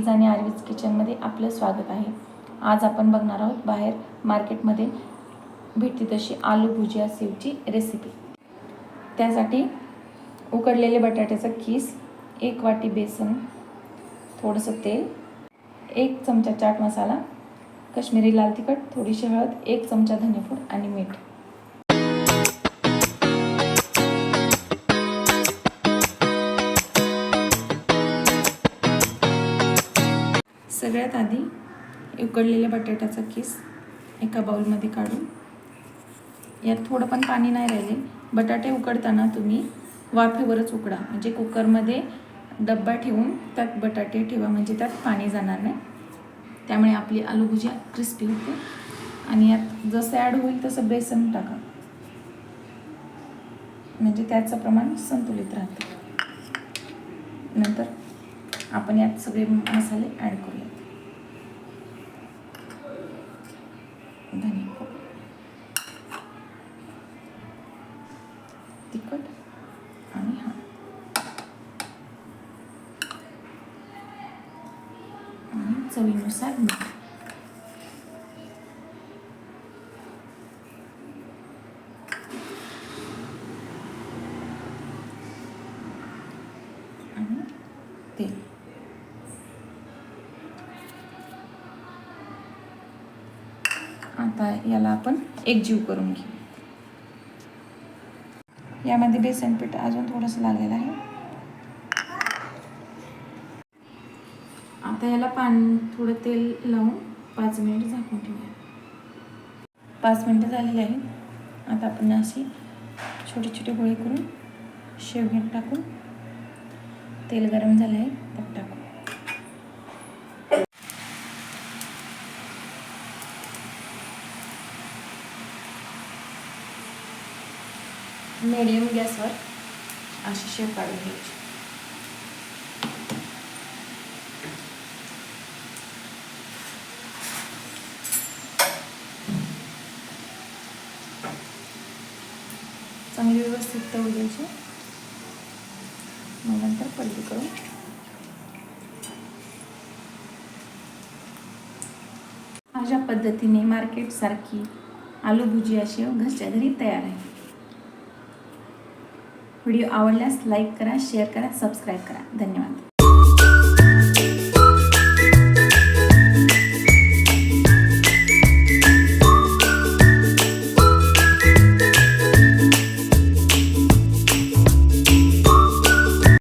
आरवीज आणि आरवीज किचनमध्ये आपलं स्वागत आहे। आज आपण बघणार आहोत बाहेर मार्केटमध्ये भेटते तशी आलू भुजिया सेवची रेसिपी। त्यासाठी उकडलेले बटाट्याचा कीस, 1 वाटी बेसन, थोडंसं तेल, 1 चमचा चाट मसाला, काश्मीरी लाल तिखट, थोडीशी हळद, 1 चमचा धनेपूड आणि मीठ। सगळ्यात आधी उकडलेल्या बटाट्याचा कीस एका बाउलमध्ये काढून यात थोडं पण पाणी नाही राहिले। बटाटे उकडताना तुम्ही वाफेवरच उकडा, म्हणजे कुकरमध्ये डब्बा ठेवून त्यात बटाटे ठेवा, म्हणजे त्यात पाणी जाणार नाही। त्यामुळे आपली आलू भुजिया क्रिस्पी होते। आणि यात जसं ॲड होईल तसं बेसन टाका, म्हणजे त्याचं प्रमाण संतुलित राहते। नंतर आपण यात सगळे मसाले ॲड करूया। धने, तिखट आणि चवीनुसार मीठ। आणि तेल। आता याला आपण एकजीव करून घेऊ। यामध्ये बेसन पीठ अजून थोडंसं लागलेलं आहे। आता याला थोडं तेल लावून 5 मिनिट झाकून ठेवूया। 5 मिनिटं झालेली आहेत। आता आपण अशी छोटे छोटे गोळे करून शेवग्यात टाकून, तेल गरम झालं आहे त्यात टाकू। मीडियम गॅसवर अशी शेव काढून घ्यायची। चांगली व्यवस्थित तळू द्यायची, मग नंतर पलटी करून माझ्या पद्धतीने मार्केटसारखी आलू भुजिया शेव घरच्या घरी तयार आहे। व्हिडिओ आवडल्यास लाईक करा, शेअर करा, सबस्क्राईब करा। धन्यवाद।